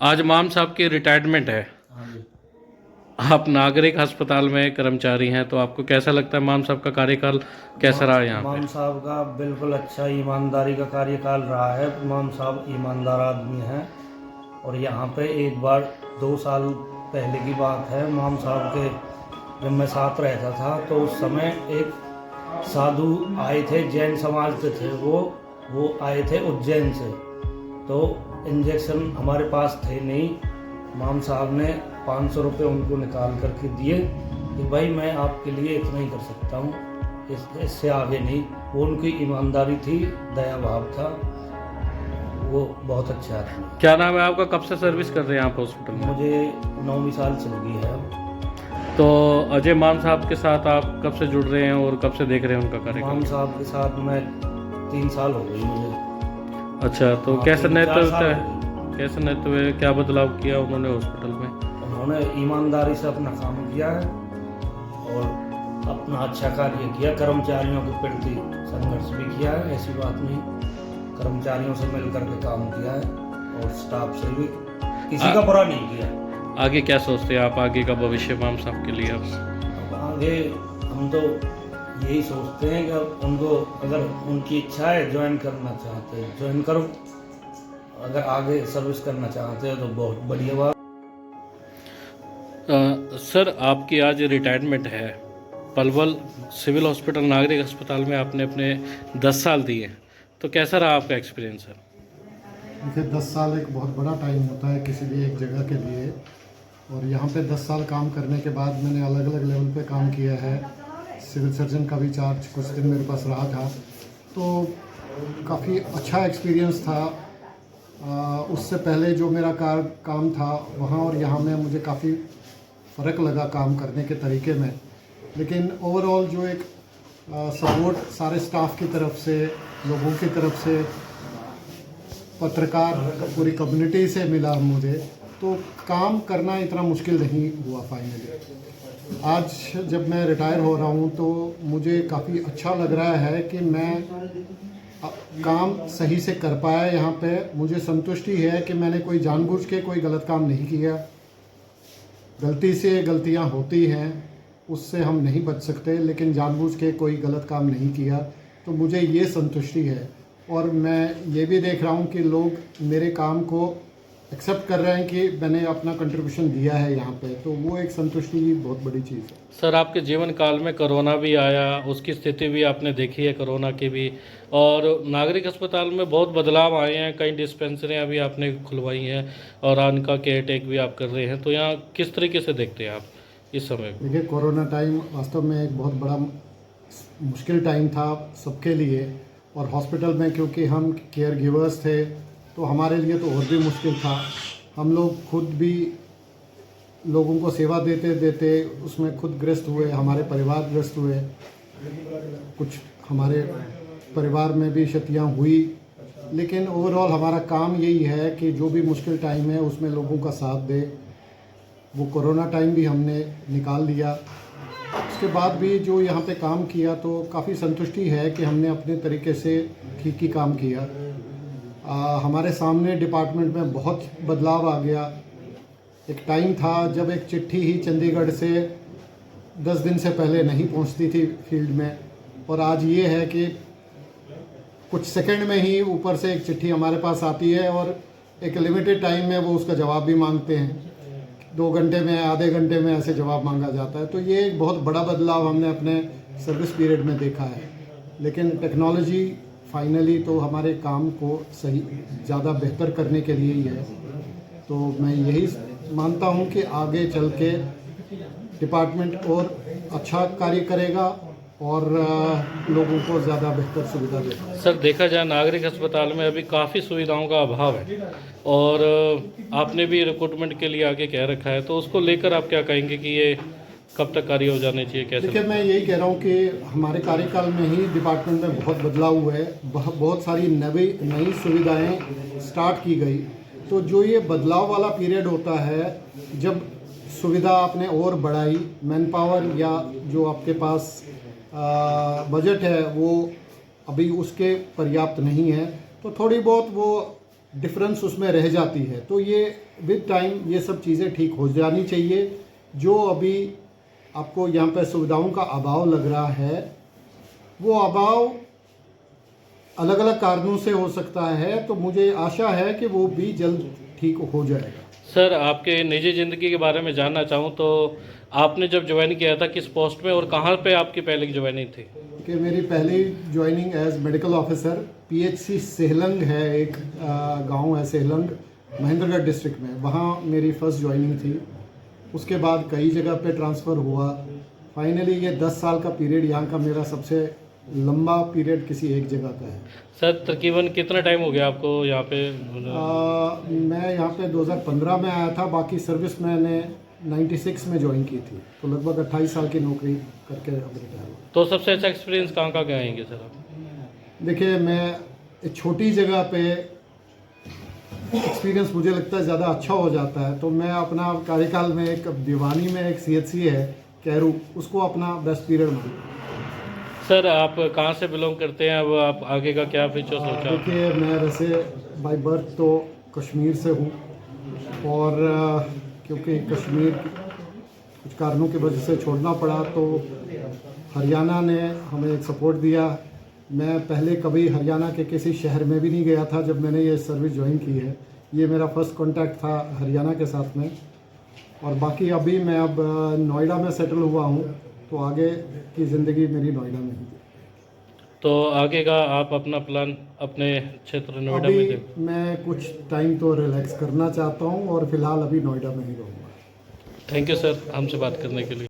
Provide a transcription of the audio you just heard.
आज माम साहब की रिटायरमेंट है। हाँ जी। आप नागरिक अस्पताल में कर्मचारी हैं, तो आपको कैसा लगता है माम साहब का कार्यकाल कैसा रहा यहाँ पे? इमाम साहब का बिल्कुल अच्छा ईमानदारी का कार्यकाल रहा है। इमाम साहब ईमानदार आदमी हैं। और यहाँ पे एक बार 2 साल पहले की बात है, इमाम साहब के जब मैं साथ रहता था तो उस समय एक साधु आए थे, जैन समाज के थे वो आए थे उज्जैन से। तो इंजेक्शन हमारे पास थे नहीं। इमाम साहब ने 500 रुपये उनको निकाल करके दिए कि भाई मैं आपके लिए इतना ही कर सकता हूँ, इससे आगे नहीं। वो उनकी ईमानदारी थी, दया भाव था, वो बहुत अच्छा आदमी। क्या नाम है आपका? कब से सर्विस कर रहे हैं आप हॉस्पिटल में? मुझे 9वीं साल चल गई है अब। तो अजय माम साहब के साथ आप कब से जुड़ रहे हैं और कब से देख रहे हैं उनका कार्यकाल? इमाम साहब के साथ मैं 3 साल हो गई मुझे। अच्छा, तो हाँ, कैसे 3-4 नेतृत्व साल है, हो गए। कैसे नेतृत्व है, क्या बदलाव किया उन्होंने हॉस्पिटल में? उन्होंने ईमानदारी से अपना काम किया है और अपना अच्छा कार्य किया। कर्मचारियों के प्रति संघर्ष भी किया है, ऐसी बात नहीं। कर्मचारियों से मिलकर के काम किया है और स्टाफ से भी किसी का बुरा नहीं किया। आगे क्या सोचते हैं आप, आगे का भविष्य माम साहब के लिए? अब आगे हम तो यही सोचते हैं कि उनको, अगर उनकी इच्छा है ज्वाइन करना चाहते हैं ज्वाइन करो, अगर आगे सर्विस करना चाहते हैं तो बहुत बढ़िया बात। सर, आपकी आज रिटायरमेंट है। पलवल सिविल हॉस्पिटल नागरिक अस्पताल में आपने अपने 10 साल दिए, तो कैसा रहा आपका एक्सपीरियंस सर? देखिए, 10 साल एक बहुत बड़ा टाइम होता है किसी भी एक जगह के लिए। और यहाँ पे 10 साल काम करने के बाद मैंने अलग अलग लेवल पे काम किया है। सिविल सर्जन का भी चार्ज कुछ दिन मेरे पास रहा था, तो काफ़ी अच्छा एक्सपीरियंस था। उससे पहले जो मेरा काम था वहाँ और यहाँ में मुझे काफ़ी फ़र्क लगा काम करने के तरीके में। लेकिन ओवरऑल जो एक सपोर्ट सारे स्टाफ की तरफ से, लोगों की तरफ से, पत्रकार, पूरी कम्युनिटी से मिला मुझे, तो काम करना इतना मुश्किल नहीं हुआ फाइनली। आज जब मैं रिटायर हो रहा हूँ तो मुझे काफ़ी अच्छा लग रहा है कि मैं काम सही से कर पाया यहाँ पे। मुझे संतुष्टि है कि मैंने कोई जानबूझ के कोई गलत काम नहीं किया। गलती से गलतियाँ होती हैं, उससे हम नहीं बच सकते, लेकिन जानबूझ के कोई गलत काम नहीं किया, तो मुझे ये संतुष्टि है। और मैं ये भी देख रहा हूँ कि लोग मेरे काम को एक्सेप्ट कर रहे हैं कि मैंने अपना कंट्रीब्यूशन दिया है यहाँ पे, तो वो एक संतुष्टि की बहुत बड़ी चीज़ है। सर, आपके जीवन काल में कोरोना भी आया, उसकी स्थिति भी आपने देखी है, कोरोना की भी। और नागरिक अस्पताल में बहुत बदलाव आए हैं, कई डिस्पेंसरियाँ भी आपने खुलवाई हैं और उनका केयर टेक भी आप कर रहे हैं, तो यहाँ किस तरीके से देखते हैं आप इस समय? देखिए, कोरोना टाइम वास्तव में एक बहुत बड़ा मुश्किल टाइम था सबके लिए। और हॉस्पिटल में क्योंकि हम केयर गिवर्स थे, तो हमारे लिए तो और भी मुश्किल था। हम लोग खुद भी लोगों को सेवा देते देते उसमें खुद ग्रस्त हुए, हमारे परिवार ग्रस्त हुए, कुछ हमारे परिवार में भी क्षतियाँ हुई। लेकिन ओवरऑल हमारा काम यही है कि जो भी मुश्किल टाइम है उसमें लोगों का साथ दे। वो कोरोना टाइम भी हमने निकाल लिया। उसके बाद भी जो यहाँ पे काम किया तो काफ़ी संतुष्टि है कि हमने अपने तरीके से ठीक ही काम किया। हमारे सामने डिपार्टमेंट में बहुत बदलाव आ गया। एक टाइम था जब एक चिट्ठी ही चंडीगढ़ से 10 दिन से पहले नहीं पहुँचती थी फील्ड में, और आज ये है कि कुछ सेकंड में ही ऊपर से एक चिट्ठी हमारे पास आती है और एक लिमिटेड टाइम में वो उसका जवाब भी मांगते हैं। 2 घंटे में, आधे घंटे में ऐसे जवाब मांगा जाता है। तो ये एक बहुत बड़ा बदलाव हमने अपने सर्विस पीरियड में देखा है। लेकिन टेक्नोलॉजी फाइनली तो हमारे काम को सही ज़्यादा बेहतर करने के लिए ही है। तो मैं यही मानता हूँ कि आगे चल के डिपार्टमेंट और अच्छा कार्य करेगा और लोगों को ज़्यादा बेहतर सुविधा देगा। सर, देखा जाए नागरिक अस्पताल में अभी काफ़ी सुविधाओं का अभाव है और आपने भी रिक्रूटमेंट के लिए आगे कह रखा है, तो उसको लेकर आप क्या कहेंगे कि ये कब तक कार्य हो जाने चाहिए, कैसे? देखिए, मैं यही कह रहा हूँ कि हमारे कार्यकाल में ही डिपार्टमेंट में बहुत बदलाव हुआ है, बहुत सारी नई सुविधाएं स्टार्ट की गई। तो जो ये बदलाव वाला पीरियड होता है, जब सुविधा आपने और बढ़ाई, मैन पावर या जो आपके पास बजट है वो अभी उसके पर्याप्त नहीं है, तो थोड़ी बहुत वो डिफरेंस उसमें रह जाती है। तो ये विद टाइम ये सब चीज़ें ठीक हो जानी चाहिए। जो अभी आपको यहाँ पे सुविधाओं का अभाव लग रहा है, वो अभाव अलग अलग कारणों से हो सकता है, तो मुझे आशा है कि वो भी जल्द ठीक हो जाएगा। सर, आपके निजी ज़िंदगी के बारे में जानना चाहूँ तो आपने जब ज्वाइन किया था किस पोस्ट में और कहाँ पे आपकी पहले की ज्वाइनिंग थी? कि मेरी पहली joining as medical officer PHC Sehlang है, एक गांव है सेहलंग, महेंद्रगढ़ डिस्ट्रिक्ट में, वहाँ मेरी फर्स्ट ज्वाइनिंग थी। उसके बाद कई जगह पे ट्रांसफ़र हुआ। फाइनली ये 10 साल का पीरियड यहाँ का मेरा सबसे लंबा पीरियड किसी एक जगह का है। सर, तकरीबन कितना टाइम हो गया आपको यहाँ पे? मैं यहाँ पे 2015 में आया था, बाकी सर्विस मैंने 96 में ज्वाइन की थी, तो लगभग 28 साल की नौकरी करके अब रिटायर हुआ। तो सबसे अच्छा एक्सपीरियंस कहाँ कहाँ के आएंगे सर आप? देखिए, मैं एक छोटी जगह पे एक्सपीरियंस मुझे लगता है ज़्यादा अच्छा हो जाता है, तो मैं अपना कार्यकाल में एक दीवानी में एक सीएचसी है कैरू, उसको अपना बेस्ट पीरियड मानता हूँ। सर, आप कहाँ से बिलोंग करते हैं? अब आप आगे का क्या फ्यूचर सोचा? देखिए, मैं वैसे बाय बर्थ तो कश्मीर से हूँ, और क्योंकि कश्मीर कुछ कारणों की वजह से छोड़ना पड़ा, तो हरियाणा ने हमें एक सपोर्ट दिया। मैं पहले कभी हरियाणा के किसी शहर में भी नहीं गया था जब मैंने ये सर्विस ज्वाइन की है। ये मेरा फर्स्ट कांटेक्ट था हरियाणा के साथ में, और बाकी अभी मैं अब नोएडा में सेटल हुआ हूँ, तो आगे की ज़िंदगी मेरी नोएडा में ही। तो आगे का आप अपना प्लान अपने क्षेत्र नोएडा में अभी दें? मैं कुछ टाइम तो रिलैक्स करना चाहता हूँ, और फिलहाल अभी नोएडा में ही रहूँगा। थैंक यू सर, हमसे बात करने के लिए।